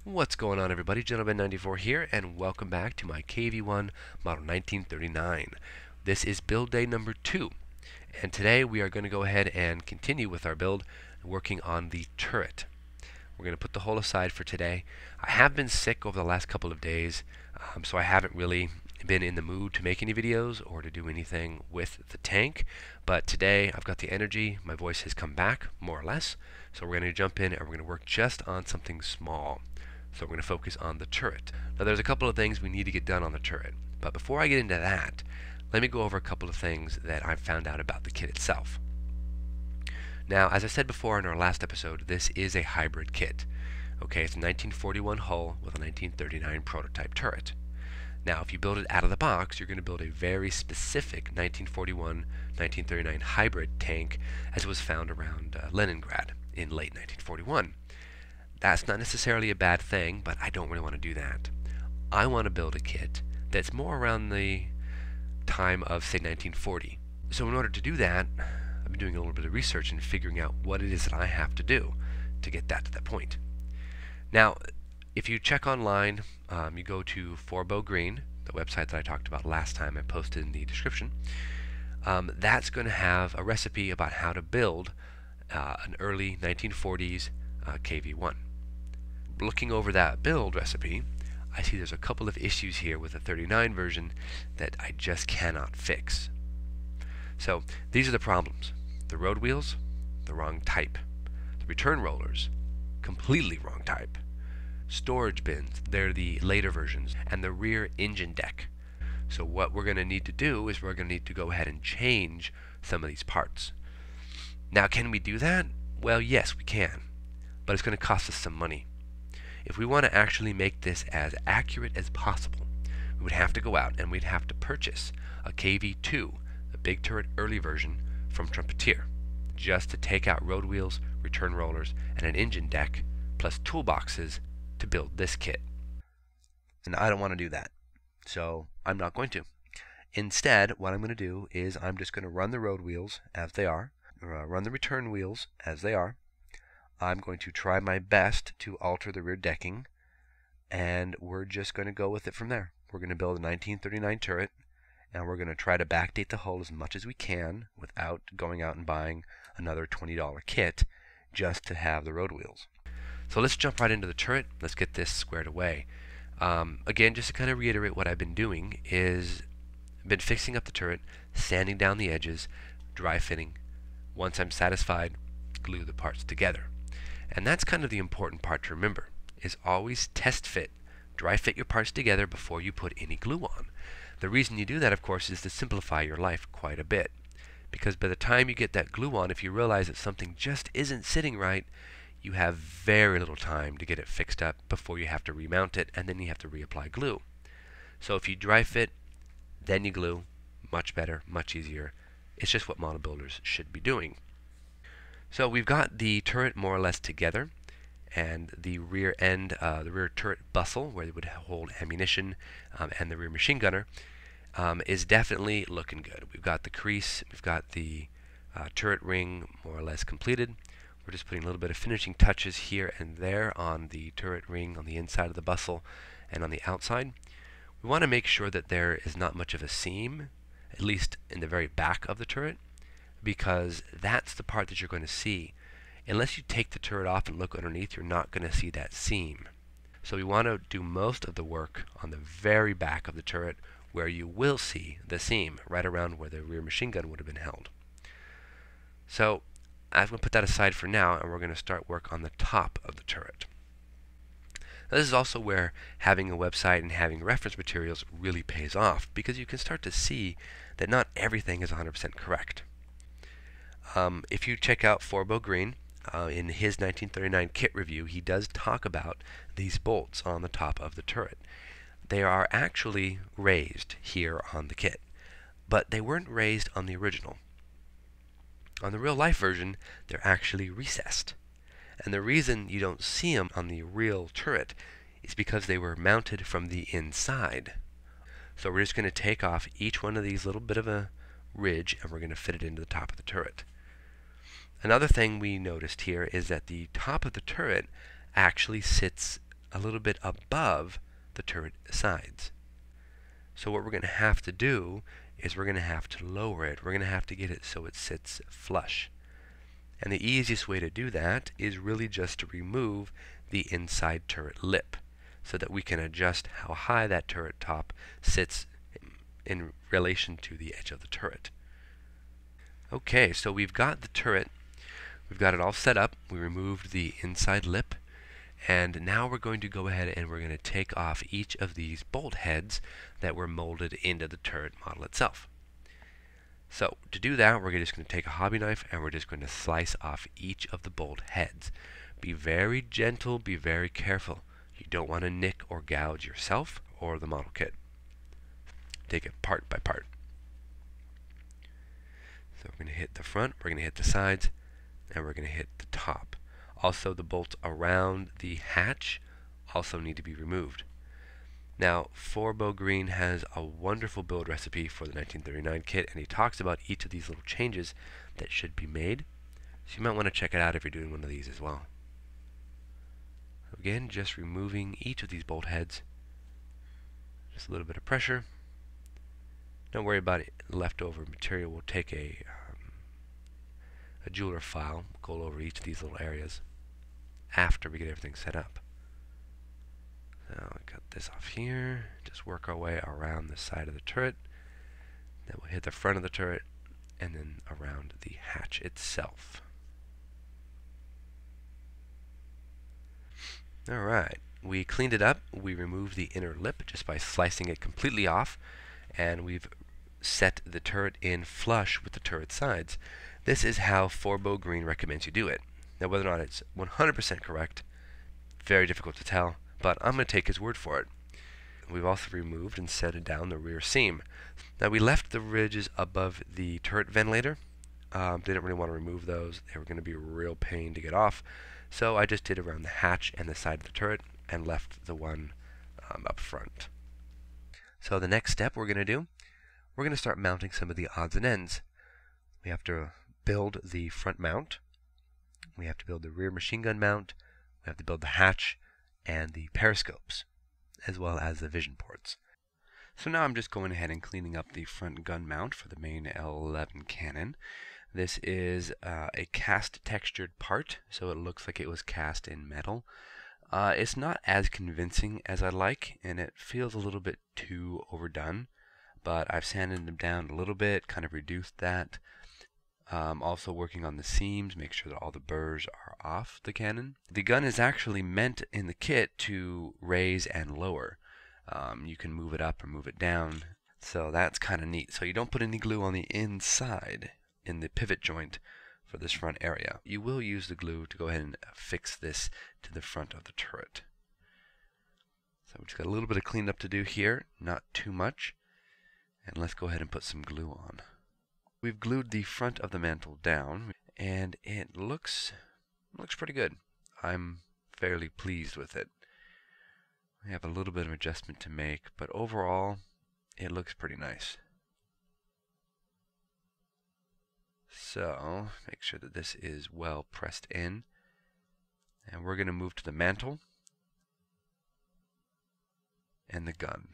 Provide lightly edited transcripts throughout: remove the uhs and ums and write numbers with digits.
What's going on, everybody? Gentleman94 here, and welcome back to my KV-1 Model 1939. This is build day number 2, and today we are going to go ahead and continue with our build, working on the turret. We're going to put the hole aside for today. I have been sick over the last couple of days, so I haven't really been in the mood to make any videos or to do anything with the tank, but today I've got the energy, my voice has come back, more or less, so we're going to jump in and we're going to work just on something small. So we're going to focus on the turret. Now there's a couple of things we need to get done on the turret, but before I get into that, let me go over a couple of things that I've found out about the kit itself. Now, as I said before in our last episode, this is a hybrid kit. Okay, it's a 1941 hull with a 1939 prototype turret. Now, if you build it out of the box, you're going to build a very specific 1941-1939 hybrid tank, as was found around Leningrad in late 1941. That's not necessarily a bad thing, but I don't really want to do that. I want to build a kit that's more around the time of, say, 1940. So in order to do that, I've been doing a little bit of research and figuring out what it is that I have to do to get that to that point. Now, if you check online, you go to Forbo Green, the website that I talked about last time, I posted in the description. That's going to have a recipe about how to build an early 1940s KV-1. Looking over that build recipe, I see there's a couple of issues here with the 39 version that I just cannot fix. So these are the problems. The road wheels, the wrong type. The return rollers, completely wrong type. Storage bins, they're the later versions. And the rear engine deck. So what we're going to need to do is we're going to need to go ahead and change some of these parts. Now, can we do that? Well, yes, we can. But it's going to cost us some money. If we want to actually make this as accurate as possible, we would have to go out and we'd have to purchase a KV-2, the big turret early version from Trumpeter, just to take out road wheels, return rollers, and an engine deck, plus toolboxes to build this kit. And I don't want to do that, so I'm not going to. Instead, what I'm going to do is I'm just going to run the road wheels as they are, run the return wheels as they are. I'm going to try my best to alter the rear decking, and we're just going to go with it from there. We're going to build a 1939 turret, and we're going to try to backdate the hull as much as we can without going out and buying another $20 kit just to have the road wheels. So let's jump right into the turret. Let's get this squared away. Again, just to kind of reiterate what I've been doing is I've been fixing up the turret, sanding down the edges, dry fitting. Once I'm satisfied, glue the parts together. And that's kind of the important part to remember, is always test fit, dry fit your parts together before you put any glue on. The reason you do that, of course, is to simplify your life quite a bit. Because by the time you get that glue on, if you realize that something just isn't sitting right, you have very little time to get it fixed up before you have to remount it, and then you have to reapply glue. So if you dry fit, then you glue, much better, much easier. It's just what model builders should be doing. So we've got the turret more or less together, and the rear end, the rear turret bustle, where they would hold ammunition, and the rear machine gunner, is definitely looking good. We've got the crease, we've got the turret ring more or less completed. We're just putting a little bit of finishing touches here and there on the turret ring on the inside of the bustle and on the outside. We want to make sure that there is not much of a seam, at least in the very back of the turret, because that's the part that you're going to see. Unless you take the turret off and look underneath, you're not going to see that seam. So we want to do most of the work on the very back of the turret where you will see the seam, right around where the rear machine gun would have been held. So I'm going to put that aside for now, and we're going to start work on the top of the turret. Now, this is also where having a website and having reference materials really pays off, because you can start to see that not everything is 100% correct. If you check out Forbo Green, in his 1939 kit review, he does talk about these bolts on the top of the turret. They are actually raised here on the kit, but they weren't raised on the original. On the real life version, they're actually recessed. And the reason you don't see them on the real turret is because they were mounted from the inside. So we're just going to take off each one of these little bit of a ridge, and we're going to fit it into the top of the turret. Another thing we noticed here is that the top of the turret actually sits a little bit above the turret sides. So what we're going to have to do is we're going to have to lower it. We're going to have to get it so it sits flush. And the easiest way to do that is really just to remove the inside turret lip so that we can adjust how high that turret top sits in relation to the edge of the turret. Okay, so we've got the turret. We've got it all set up. We removed the inside lip. And now we're going to go ahead and we're going to take off each of these bolt heads that were molded into the turret model itself. So to do that, we're just going to take a hobby knife and we're just going to slice off each of the bolt heads. Be very gentle, be very careful. You don't want to nick or gouge yourself or the model kit. Take it part by part. So we're going to hit the front, we're going to hit the sides, and we're going to hit the top. Also, the bolts around the hatch also need to be removed. Now, Forbo Green has a wonderful build recipe for the 1939 kit, and he talks about each of these little changes that should be made. So you might want to check it out if you're doing one of these as well. Again, just removing each of these bolt heads. Just a little bit of pressure. Don't worry about it. Leftover material. We'll take a jeweler file, go over each of these little areas after we get everything set up. So I cut this off here, just work our way around the side of the turret, then we'll hit the front of the turret, and then around the hatch itself. Alright, we cleaned it up, we removed the inner lip just by slicing it completely off, and we've set the turret in flush with the turret sides. This is how Forbo Green recommends you do it. Now whether or not it's 100% correct, very difficult to tell, but I'm going to take his word for it. We've also removed and set down the rear seam. Now we left the ridges above the turret ventilator. Didn't really want to remove those. They were going to be a real pain to get off. So I just did around the hatch and the side of the turret and left the one up front. So the next step we're going to do, we're going to start mounting some of the odds and ends. We have to build the front mount. We have to build the rear machine gun mount. We have to build the hatch and the periscopes, as well as the vision ports. So now I'm just going ahead and cleaning up the front gun mount for the main L11 cannon. This is a cast textured part, so it looks like it was cast in metal. It's not as convincing as I'd like, and it feels a little bit too overdone, but I've sanded them down a little bit, kind of reduced that. Also working on the seams, make sure that all the burrs are off the cannon. The gun is actually meant in the kit to raise and lower. You can move it up or move it down, so that's kind of neat. So you don't put any glue on the inside in the pivot joint for this front area. You will use the glue to go ahead and fix this to the front of the turret. So we've just got a little bit of cleanup to do here, not too much. And let's go ahead and put some glue on. We've glued the front of the mantle down, and it looks pretty good. I'm fairly pleased with it. We have a little bit of adjustment to make, but overall, it looks pretty nice. So, make sure that this is well pressed in. And we're going to move to the mantle and the gun.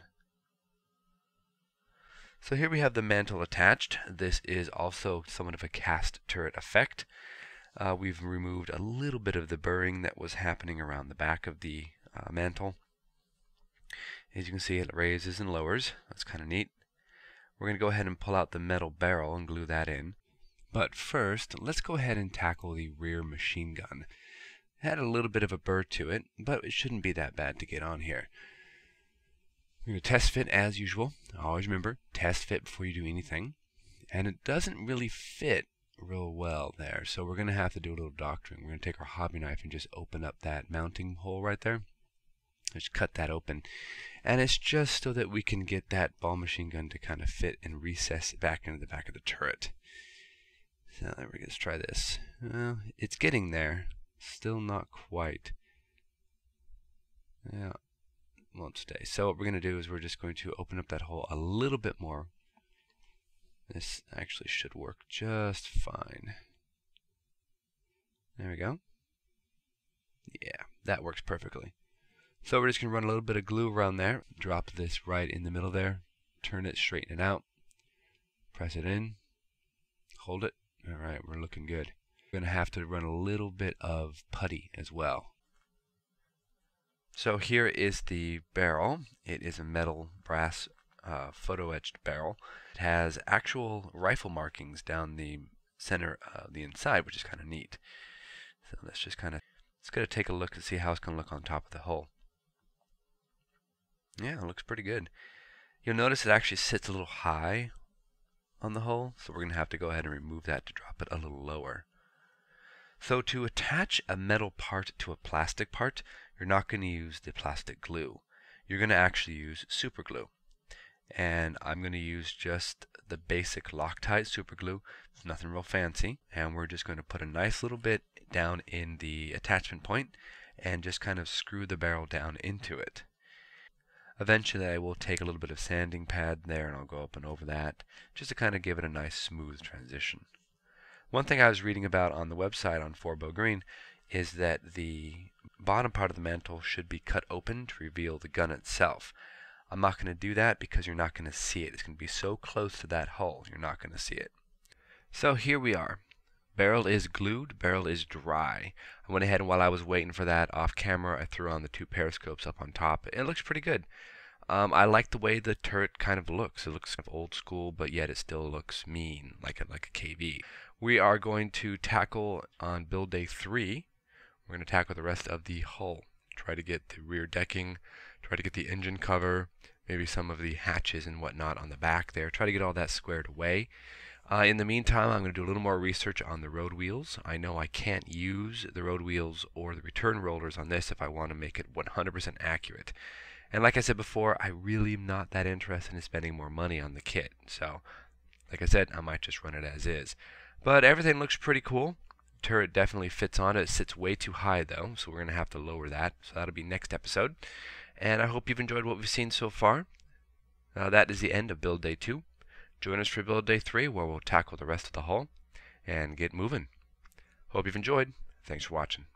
So here we have the mantle attached. This is also somewhat of a cast turret effect. We've removed a little bit of the burring that was happening around the back of the mantle. As you can see, it raises and lowers. That's kind of neat. We're going to go ahead and pull out the metal barrel and glue that in. But first, let's go ahead and tackle the rear machine gun. It had a little bit of a burr to it, but it shouldn't be that bad to get on here. We're going to test fit as usual. Always remember, test fit before you do anything. And it doesn't really fit real well there, so we're going to have to do a little doctoring. We're going to take our hobby knife and just open up that mounting hole right there. Just cut that open. And it's just so that we can get that ball machine gun to kind of fit and recess back into the back of the turret. So there we go. Let's try this. Well, it's getting there. Still not quite. Yeah. Won't stay. So what we're going to do is we're just going to open up that hole a little bit more. This actually should work just fine. There we go. Yeah, that works perfectly. So we're just going to run a little bit of glue around there, drop this right in the middle there, turn it, straighten it out, press it in, hold it. Alright, we're looking good. We're going to have to run a little bit of putty as well. So here is the barrel. It is a metal brass photo etched barrel. It has actual rifle markings down the center, the inside, which is kind of neat. So let's just let's go take a look and see how it's going to look on top of the hull. Yeah, it looks pretty good. You'll notice it actually sits a little high on the hull, so we're going to have to go ahead and remove that to drop it a little lower. So to attach a metal part to a plastic part, you're not going to use the plastic glue. You're going to actually use super glue. And I'm going to use just the basic Loctite super glue. It's nothing real fancy. And we're just going to put a nice little bit down in the attachment point and just kind of screw the barrel down into it. Eventually I will take a little bit of sanding pad there and I'll go up and over that just to kind of give it a nice smooth transition. One thing I was reading about on the website on Forbo Green is that the bottom part of the mantle should be cut open to reveal the gun itself. I'm not going to do that because you're not going to see it. It's going to be so close to that hull you're not going to see it. So here we are. Barrel is glued, barrel is dry. I went ahead and while I was waiting for that off camera, I threw on the 2 periscopes up on top. It looks pretty good. I like the way the turret kind of looks. It looks kind of old school, but yet it still looks mean, like a KV. We are going to tackle on build day 3. We're going to tackle the rest of the hull. Try to get the rear decking, try to get the engine cover, maybe some of the hatches and whatnot on the back there. Try to get all that squared away. In the meantime, I'm going to do a little more research on the road wheels. I know I can't use the road wheels or the return rollers on this if I want to make it 100% accurate. And like I said before, I really am not that interested in spending more money on the kit. So, like I said, I might just run it as is. But everything looks pretty cool. Turret definitely fits on it. It sits way too high though, so we're going to have to lower that. So that'll be next episode. And I hope you've enjoyed what we've seen so far. That is the end of build day 2. Join us for build day 3 where we'll tackle the rest of the hull and get moving. Hope you've enjoyed. Thanks for watching.